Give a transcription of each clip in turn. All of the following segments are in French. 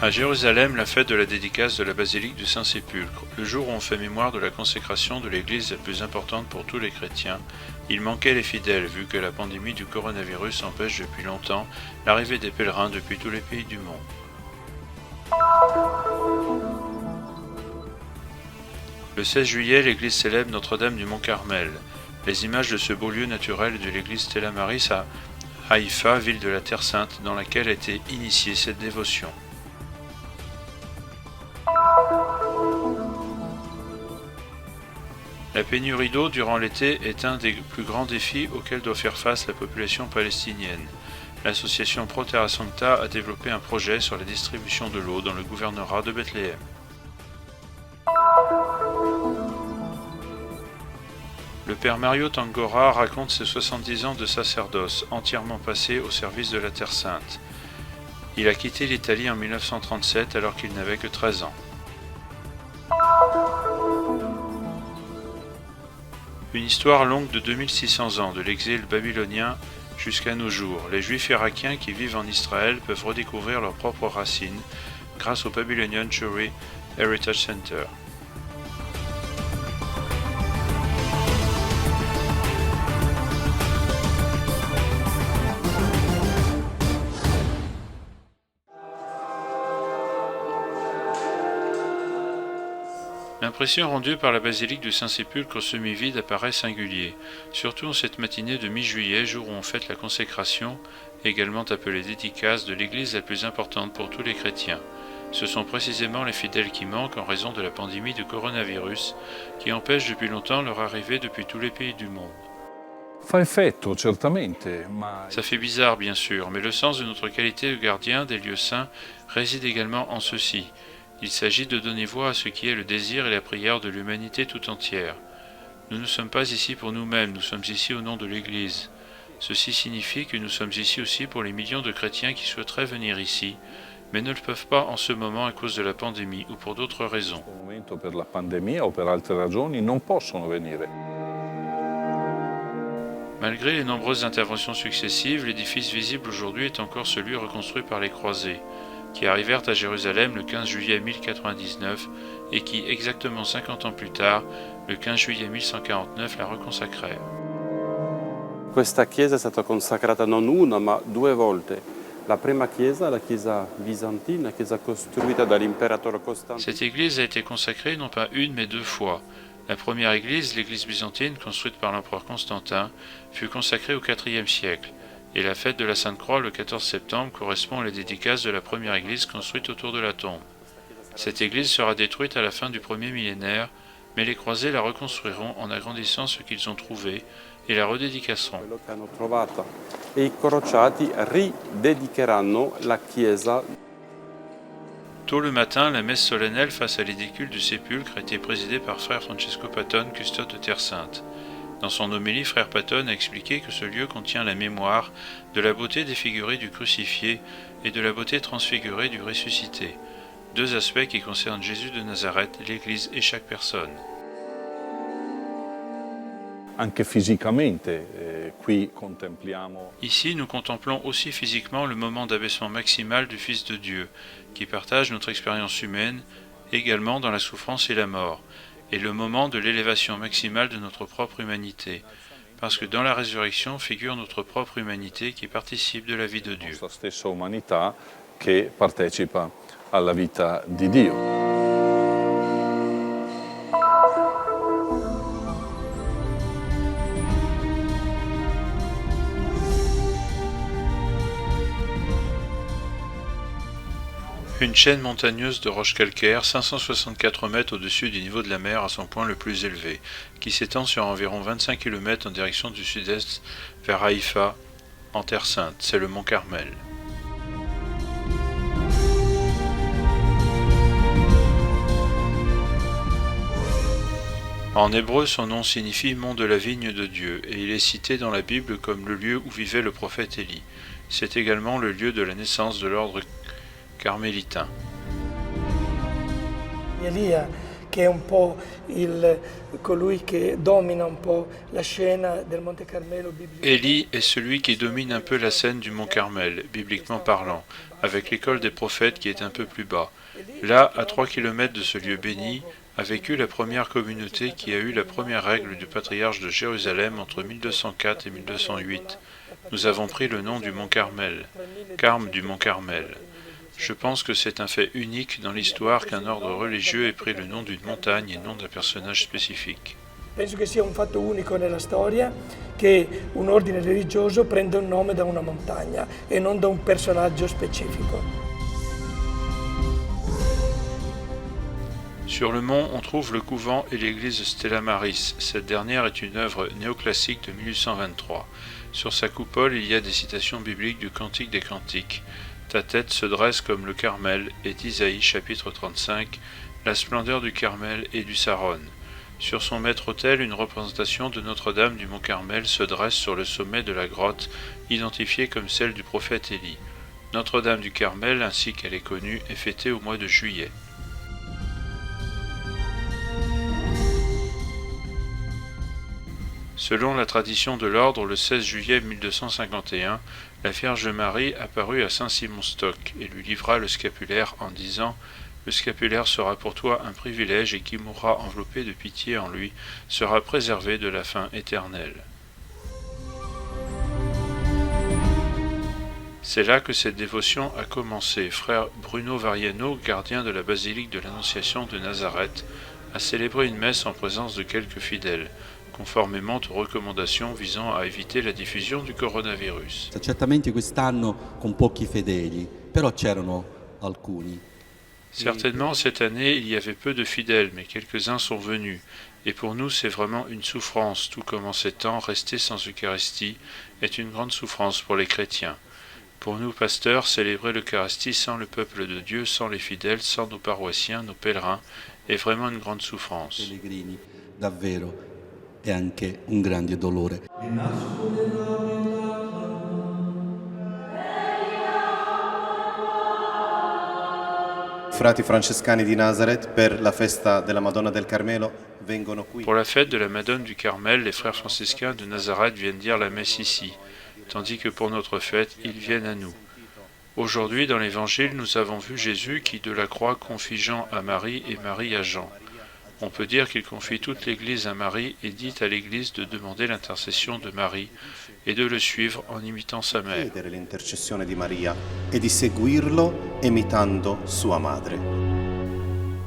À Jérusalem, la fête de la dédicace de la basilique du Saint-Sépulcre, le jour où on fait mémoire de la consécration de l'église la plus importante pour tous les chrétiens, il manquait les fidèles vu que la pandémie du coronavirus empêche depuis longtemps l'arrivée des pèlerins depuis tous les pays du monde. Le 16 juillet, l'église célèbre Notre-Dame du Mont-Carmel. Les images de ce beau lieu naturel de l'église Stella Maris à Haïfa, ville de la Terre Sainte, dans laquelle a été initiée cette dévotion. La pénurie d'eau durant l'été est un des plus grands défis auxquels doit faire face la population palestinienne. L'association Pro Terra Sancta a développé un projet sur la distribution de l'eau dans le gouvernorat de Bethléem. Le père Mario Tangora raconte ses 70 ans de sacerdoce, entièrement passé au service de la Terre Sainte. Il a quitté l'Italie en 1937 alors qu'il n'avait que 13 ans. Une histoire longue de 2600 ans, de l'exil babylonien jusqu'à nos jours. Les Juifs irakiens qui vivent en Israël peuvent redécouvrir leurs propres racines grâce au Babylonian Jewry Heritage Center. L'impression rendue par la basilique du Saint-Sépulcre semi-vide apparaît singulier, surtout en cette matinée de mi-juillet, jour où on fête la consécration, également appelée dédicace, de l'église la plus importante pour tous les chrétiens. Ce sont précisément les fidèles qui manquent en raison de la pandémie du coronavirus, qui empêche depuis longtemps leur arrivée depuis tous les pays du monde. Fa effetto, certamente, ma... Ça fait bizarre bien sûr, mais le sens de notre qualité de gardien des lieux saints réside également en ceci. Il s'agit de donner voix à ce qui est le désir et la prière de l'humanité tout entière. Nous ne sommes pas ici pour nous-mêmes, nous sommes ici au nom de l'Église. Ceci signifie que nous sommes ici aussi pour les millions de chrétiens qui souhaiteraient venir ici, mais ne le peuvent pas en ce moment à cause de la pandémie ou pour d'autres raisons. Per la pandemia o per altre ragioni non possono venire. Malgré les nombreuses interventions successives, l'édifice visible aujourd'hui est encore celui reconstruit par les croisés, qui arrivèrent à Jérusalem le 15 juillet 1099 et qui, exactement 50 ans plus tard, le 15 juillet 1149, la reconsacrèrent. Questa chiesa è stata consacrata non una ma due volte. La prima chiesa, la chiesa bizantina, chiesa costruita dall'imperatore Costantino. Cette église a été consacrée non pas une mais deux fois. La première église, l'église byzantine, construite par l'empereur Constantin, fut consacrée au IVe siècle. Et la fête de la Sainte Croix, le 14 septembre, correspond à la dédicace de la première église construite autour de la tombe. Cette église sera détruite à la fin du premier millénaire, mais les croisés la reconstruiront en agrandissant ce qu'ils ont trouvé et la redédicaceront. Et i crociati ridedicheranno la chiesa. Tôt le matin, la messe solennelle face à l'édicule du sépulcre a été présidée par frère Francesco Patton, custode de Terre Sainte. Dans son homélie, frère Patton a expliqué que ce lieu contient la mémoire de la beauté défigurée du crucifié et de la beauté transfigurée du ressuscité, deux aspects qui concernent Jésus de Nazareth, l'Église et chaque personne. Anche fisicamente, qui contempliamo... Ici, nous contemplons aussi physiquement le moment d'abaissement maximal du Fils de Dieu, qui partage notre expérience humaine, également dans la souffrance et la mort, et le moment de l'élévation maximale de notre propre humanité, parce que dans la résurrection figure notre propre humanité qui participe de la vie de Dieu. La stessa umanità che partecipa alla vita di Dio. Une chaîne montagneuse de roches calcaires, 564 mètres au-dessus du niveau de la mer à son point le plus élevé, qui s'étend sur environ 25 km en direction du sud-est vers Haïfa, en Terre Sainte, c'est le mont Carmel. En hébreu, son nom signifie mont de la vigne de Dieu, et il est cité dans la Bible comme le lieu où vivait le prophète Élie. C'est également le lieu de la naissance de l'ordre carmélitain. Elia che è un po' colui che domina un po' la scena del Monte Carmelo biblico. Élie est celui qui domine un peu la scène du mont Carmel, bibliquement parlant, avec l'école des prophètes qui est un peu plus bas. Là, à 3 kilomètres de ce lieu béni, a vécu la première communauté qui a eu la première règle du patriarche de Jérusalem entre 1204 et 1208. Nous avons pris le nom du mont Carmel, Carme du mont Carmel. Je pense que c'est un fait unique dans l'histoire qu'un ordre religieux ait pris le nom d'une montagne et non d'un personnage spécifique. Penso che sia un fatto unico nella storia che un ordine religioso prenda un nome da una montagna e non da un personaggio specifico. Sur le mont, on trouve le couvent et l'église Stella Maris. Cette dernière est une œuvre néoclassique de 1823. Sur sa coupole, il y a des citations bibliques du Cantique des Cantiques. Ta tête se dresse comme le Carmel, et d'Isaïe chapitre 35, la splendeur du Carmel et du Saron. Sur son maître-autel, une représentation de Notre-Dame du Mont Carmel se dresse sur le sommet de la grotte, identifiée comme celle du prophète Élie. Notre-Dame du Carmel, ainsi qu'elle est connue, est fêtée au mois de juillet. Selon la tradition de l'ordre, le 16 juillet 1251, la Vierge Marie apparut à Saint-Simon-Stock et lui livra le scapulaire en disant « Le scapulaire sera pour toi un privilège et qui mourra enveloppé de pitié en lui sera préservé de la fin éternelle. » C'est là que cette dévotion a commencé. Frère Bruno Variano, gardien de la basilique de l'Annonciation de Nazareth, a célébré une messe en présence de quelques fidèles, conformément aux recommandations visant à éviter la diffusion du coronavirus. Certamente quest'anno con pochi fedeli, però c'erano alcuni. Certainement, cette année, il y avait peu de fidèles, mais quelques-uns sont venus. Et pour nous, c'est vraiment une souffrance, tout comme en ces temps, rester sans Eucharistie est une grande souffrance pour les chrétiens. Pour nous, pasteurs, célébrer l'Eucharistie sans le peuple de Dieu, sans les fidèles, sans nos paroissiens, nos pèlerins, est vraiment une grande souffrance. Pellegrini, davvero, è anche un grande dolore. Frati francescani di Nazareth per la festa della Madonna del Carmelo vengono qui. Pour la fête de la Madone du Carmel, les frères franciscains de Nazareth viennent dire la messe ici, tandis que pour notre fête, ils viennent à nous. Aujourd'hui, dans l'Évangile, nous avons vu Jésus qui, de la croix, confie Jean à Marie et Marie à Jean. On peut dire qu'il confie toute l'Église à Marie et dit à l'Église de demander l'intercession de Marie et de le suivre en imitant sa mère. Chiedere l'intercessione di Maria e di seguirlo imitando sua madre.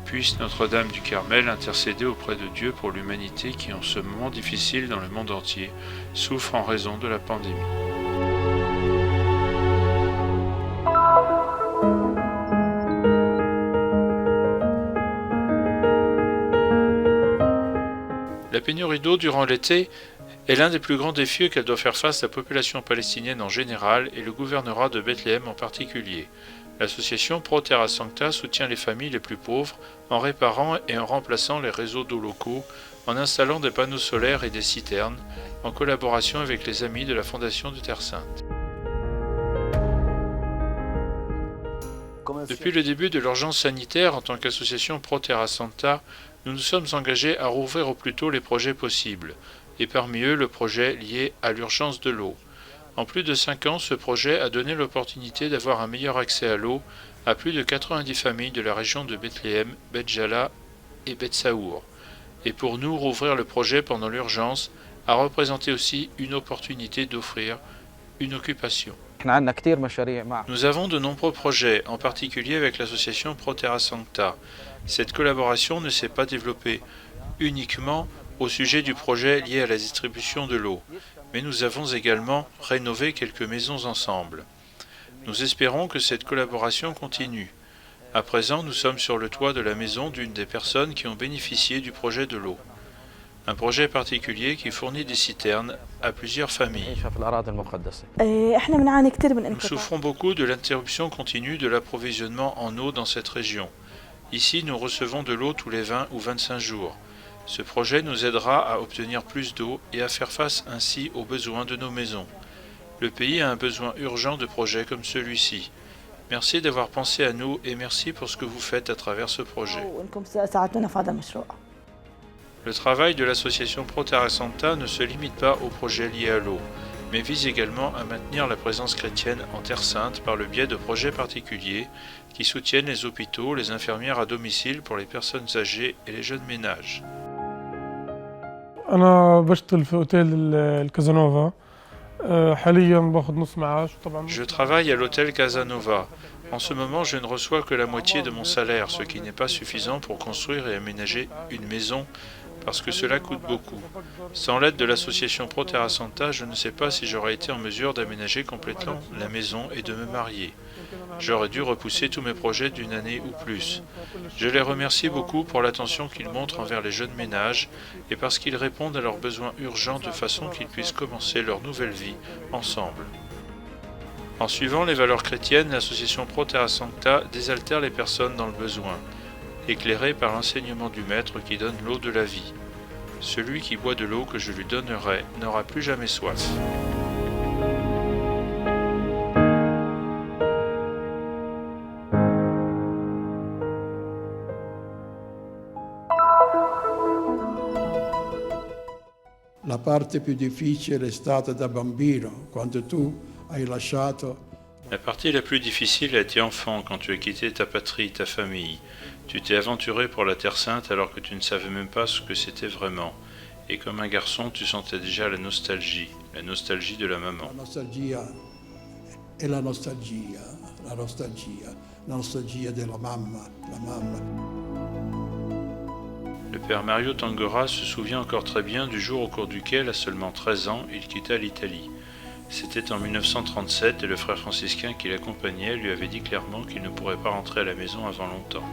Puisse Notre-Dame du Carmel intercéder auprès de Dieu pour l'humanité qui, en ce moment difficile dans le monde entier, souffre en raison de la pandémie. La pénurie d'eau durant l'été est l'un des plus grands défis auxquels doit faire face la population palestinienne en général et le gouvernorat de Bethléem en particulier. L'association Pro Terra Sancta soutient les familles les plus pauvres en réparant et en remplaçant les réseaux d'eau locaux, en installant des panneaux solaires et des citernes, en collaboration avec les amis de la Fondation de Terre Sainte. Depuis le début de l'urgence sanitaire, en tant qu'association Pro Terra Sancta, nous nous sommes engagés à rouvrir au plus tôt les projets possibles, et parmi eux le projet lié à l'urgence de l'eau. En plus de 5 ans, ce projet a donné l'opportunité d'avoir un meilleur accès à l'eau à plus de 90 familles de la région de Bethléem, Beth Jala et Beth Saour. Et pour nous, rouvrir le projet pendant l'urgence a représenté aussi une opportunité d'offrir une occupation. Nous avons de nombreux projets, en particulier avec l'association Pro Terra Sancta. Cette collaboration ne s'est pas développée uniquement au sujet du projet lié à la distribution de l'eau, mais nous avons également rénové quelques maisons ensemble. Nous espérons que cette collaboration continue. À présent, nous sommes sur le toit de la maison d'une des personnes qui ont bénéficié du projet de l'eau. Un projet particulier qui fournit des citernes à plusieurs familles. Nous souffrons beaucoup de l'interruption continue de l'approvisionnement en eau dans cette région. Ici, nous recevons de l'eau tous les 20 ou 25 jours. Ce projet nous aidera à obtenir plus d'eau et à faire face ainsi aux besoins de nos maisons. Le pays a un besoin urgent de projets comme celui-ci. Merci d'avoir pensé à nous et merci pour ce que vous faites à travers ce projet. وانكم ساعدتونا في هذا المشروع. Le travail de l'association Pro Terra Santa ne se limite pas aux projets liés à l'eau, mais vise également à maintenir la présence chrétienne en Terre Sainte par le biais de projets particuliers qui soutiennent les hôpitaux, les infirmières à domicile pour les personnes âgées et les jeunes ménages. أنا بشتغل في أوتيل الكازانوفا حاليا باخذ نص معاش طبعا. Je travaille à l'hôtel Casanova. En ce moment, je ne reçois que la moitié de mon salaire, ce qui n'est pas suffisant pour construire et aménager une maison parce que cela coûte beaucoup. Sans l'aide de l'association Pro Terra Santa, je ne sais pas si j'aurais été en mesure d'aménager complètement la maison et de me marier. J'aurais dû repousser tous mes projets d'une année ou plus. Je les remercie beaucoup pour l'attention qu'ils montrent envers les jeunes ménages et parce qu'ils répondent à leurs besoins urgents de façon qu'ils puissent commencer leur nouvelle vie ensemble. En suivant les valeurs chrétiennes, l'association Pro Terra Sancta désaltère les personnes dans le besoin, éclairées par l'enseignement du Maître qui donne l'eau de la vie. Celui qui boit de l'eau que je lui donnerai n'aura plus jamais soif. La parte più difficile è stata da bambino, quando tu hai lasciato. La partie la plus difficile a été enfant, quand tu as quitté ta patrie, ta famille. Tu t'es aventuré pour la Terre Sainte alors que tu ne savais même pas ce que c'était vraiment. Et comme un garçon, tu sentais déjà la nostalgie de la maman. La nostalgia è la nostalgia, la nostalgia della mamma, la mamma. Le père Mario Tangora se souvient encore très bien du jour au cours duquel, à seulement 13 ans, il quitta l'Italie. C'était en 1937 et le frère franciscain qui l'accompagnait lui avait dit clairement qu'il ne pourrait pas rentrer à la maison avant longtemps.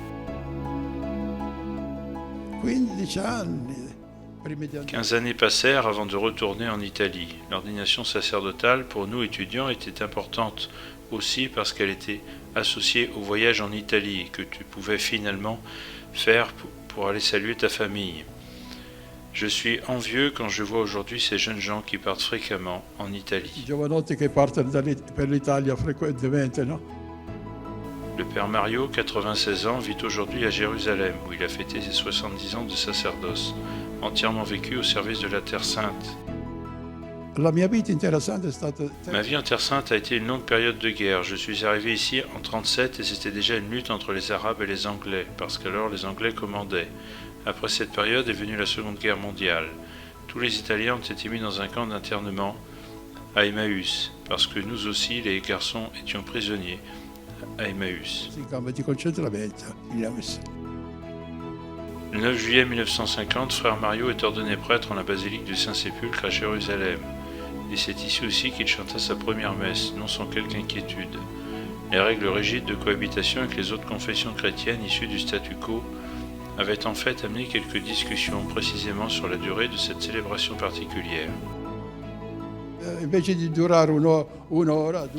15 années passèrent avant de retourner en Italie. L'ordination sacerdotale pour nous étudiants était importante aussi parce qu'elle était associée au voyage en Italie et que tu pouvais finalement faire pour aller saluer ta famille. Je suis envieux quand je vois aujourd'hui ces jeunes gens qui partent fréquemment en Italie. Giovanotti che partono per l'Italia frequentemente, no? Le père Mario, 96 ans, vit aujourd'hui à Jérusalem, où il a fêté ses 70 ans de sacerdoce, entièrement vécu au service de la Terre Sainte. La mia vita in Terra Santa è stata... Ma vie en Terre Sainte a été une longue période de guerre. Je suis arrivé ici en 1937 et c'était déjà une lutte entre les Arabes et les Anglais, parce qu'alors les Anglais commandaient. Après cette période est venue la Seconde Guerre mondiale. Tous les Italiens ont été mis dans un camp d'internement à Emmaüs, parce que nous aussi, les garçons, étions prisonniers à Emmaüs. Le 9 juillet 1950, frère Mario est ordonné prêtre en la basilique du Saint-Sépulcre à Jérusalem. Et c'est ici aussi qu'il chanta sa première messe, non sans quelque inquiétude. Les règles rigides de cohabitation avec les autres confessions chrétiennes issues du statu quo avaient en fait amené quelques discussions précisément sur la durée de cette célébration particulière.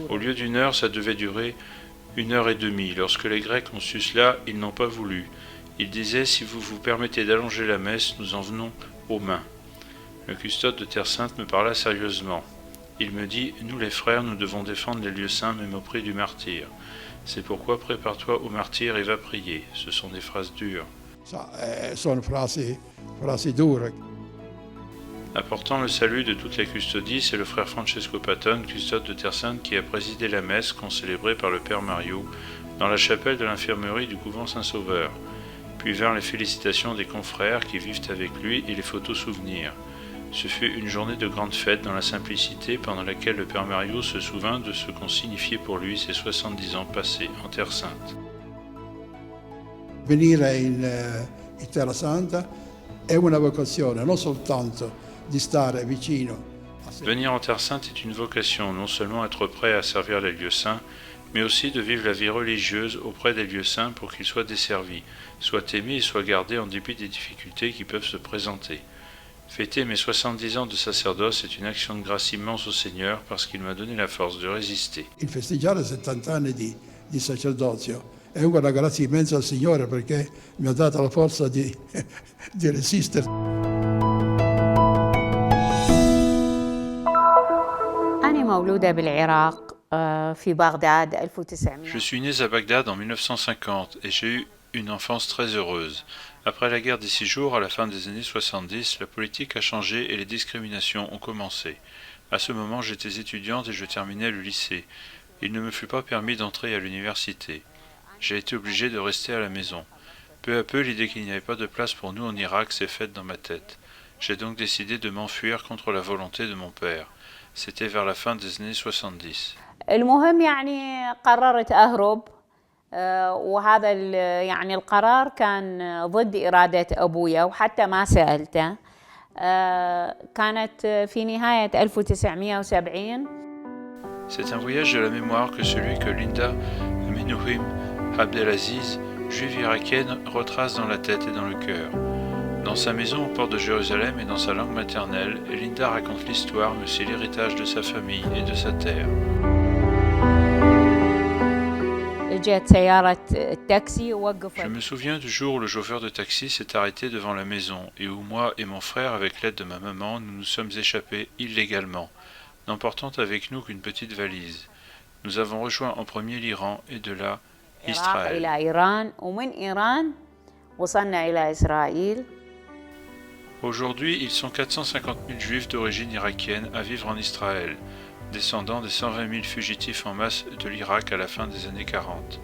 Au lieu d'une heure, ça devait durer 1h30. Lorsque les Grecs ont su cela, ils n'ont pas voulu. Ils disaient « Si vous vous permettez d'allonger la messe, nous en venons aux mains ». Le custode de Terre Sainte me parla sérieusement. Il me dit « Nous les frères, nous devons défendre les lieux saints même au prix du martyre. C'est pourquoi prépare-toi au martyre et va prier. » Ce sont des phrases dures. Sono frasi dure. Apportant le salut de toute la custodie, c'est le frère Francesco Patton, custode de Terre Sainte, qui a présidé la messe concélébrée par le père Mario dans la chapelle de l'infirmerie du couvent Saint-Sauveur. Puis vinrent les félicitations des confrères qui vivent avec lui et les photos souvenirs. Ce fut une journée de grande fête dans la simplicité pendant laquelle le père Mario se souvint de ce qu'ont signifié pour lui ses 70 ans passés en Terre Sainte. Venire in Terra Santa è una vocazione, non soltanto di stare vicino. Venir en Terre Sainte est une vocation, non seulement être prêt à servir les lieux saints, mais aussi de vivre la vie religieuse auprès des lieux saints pour qu'ils soient desservis, soient aimés et soient gardés en dépit des difficultés qui peuvent se présenter. Fêter mes 70 ans de sacerdoce est une action de grâce immense au Seigneur parce qu'il m'a donné la force de résister. Il festeggiare 70 anni di sacerdozio è una grazia immensa al Signore perché mi ha dato la forza di resistere. أنا مولودة بالعراق في بغداد 1900. Je suis né à Bagdad en 1950 et j'ai eu une enfance très heureuse. Après la guerre des 6 jours, à la fin des années 70, la politique a changé et les discriminations ont commencé. À ce moment, j'étais étudiante et je terminais le lycée. Il ne me fut pas permis d'entrer à l'université. J'ai été obligé de rester à la maison. Peu à peu, l'idée qu'il n'y avait pas de place pour nous en Irak s'est faite dans ma tête. J'ai donc décidé de m'enfuir contre la volonté de mon père. C'était vers la fin des années 70. المهم يعني قررت أهرب وهذا يعني القرار كان ضد إرادة أبويا وحتى ما سألته. كانت في نهاية 1970. C'est un voyage de la mémoire que celui que Linda Aminouhim Abdelaziz, juive irakienne, retrace dans la tête et dans le cœur. Dans sa maison aux portes de Jérusalem et dans sa langue maternelle, Linda raconte l'histoire mais aussi l'héritage de sa famille et de sa terre. Je me souviens du jour où le chauffeur de taxi s'est arrêté devant la maison et où moi et mon frère, avec l'aide de ma maman, nous nous sommes échappés illégalement, n'emportant avec nous qu'une petite valise. Nous avons rejoint en premier l'Iran et de là Israël. Aujourd'hui, ils sont 450 000 juifs d'origine irakienne à vivre en Israël, descendants des 120 000 fugitifs en masse de l'Irak à la fin des années 40.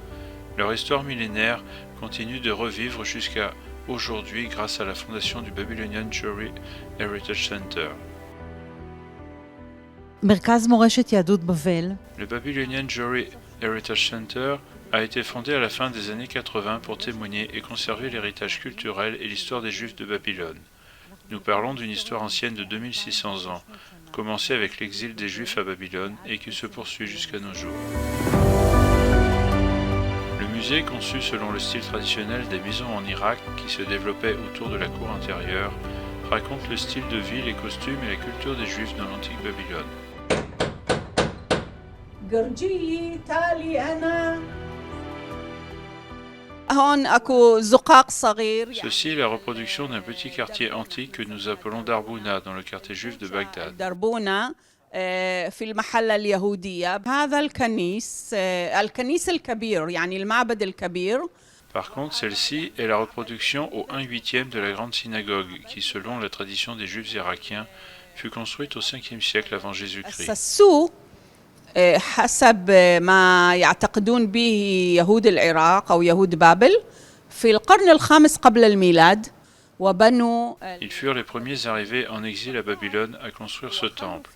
Leur histoire millénaire continue de revivre jusqu'à aujourd'hui grâce à la fondation du Babylonian Jewry Heritage Center. Le Babylonian Jewry Heritage Center a été fondé à la fin des années 80 pour témoigner et conserver l'héritage culturel et l'histoire des Juifs de Babylone. Nous parlons d'une histoire ancienne de 2600 ans, commencée avec l'exil des Juifs à Babylone et qui se poursuit jusqu'à nos jours. Le musée, conçu selon le style traditionnel des maisons en Irak qui se développait autour de la cour intérieure, raconte le style de vie, les costumes et la culture des Juifs dans l'antique Babylone. Ceci est la reproduction d'un petit quartier antique que nous appelons Darbouna dans le quartier juif de Bagdad. في المحلة اليهودية هذا الكنيس الكبير يعني المعبد الكبير. Par contre, celle-ci est la reproduction au 1/8 de la grande synagogue qui, selon la tradition des Juifs irakiens, fut construite au 5e siècle avant Jésus-Christ. حسب ما يعتقدون به يهود العراق أو يهود بابل في القرن الخامس قبل الميلاد. Ils furent les premiers arrivés en exil à Babylone à construire ce temple.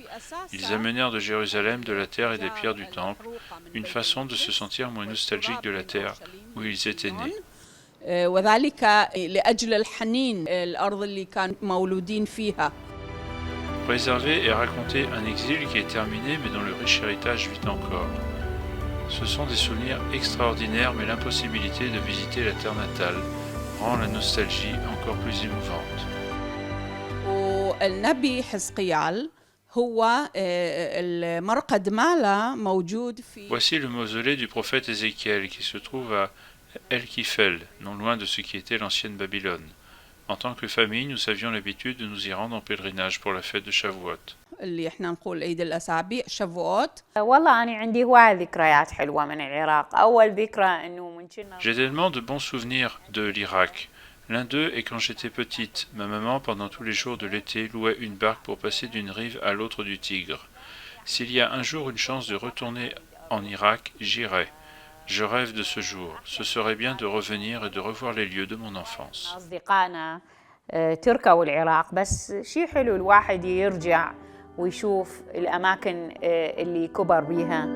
Ils amenèrent de Jérusalem de la terre et des pierres du temple, une façon de se sentir moins nostalgique de la terre où ils étaient nés. Préserver et raconter un exil qui est terminé mais dont le riche héritage vit encore. Ce sont des souvenirs extraordinaires mais l'impossibilité de visiter la terre natale rend la nostalgie encore plus émouvante. Voici le mausolée du prophète Ézéchiel qui se trouve à El-Kifel, non loin de ce qui était l'ancienne Babylone. En tant que famille, nous avions l'habitude de nous y rendre en pèlerinage pour la fête de Shavuot. J'ai tellement de bons souvenirs de l'Irak. L'un d'eux est quand j'étais petite. Ma maman, pendant tous les jours de l'été, louait une barque pour passer d'une rive à l'autre du Tigre. S'il y a un jour une chance de retourner en Irak, j'irai. Je rêve de ce jour. Ce serait bien de revenir et de revoir les lieux de mon enfance. ويشوف الأماكن اللي كبر بيها.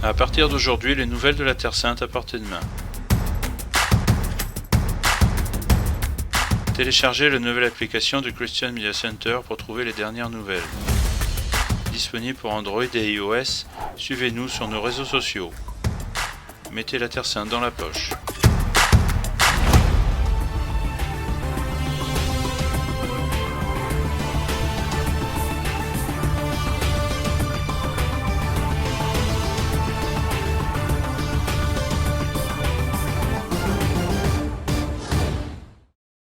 À partir d'aujourd'hui, les nouvelles de la Terre Sainte à portée de main. Téléchargez la nouvelle application du Christian Media Center pour trouver les dernières nouvelles. Disponible pour Android et iOS, suivez-nous sur nos réseaux sociaux. Mettez la Terre Sainte dans la poche.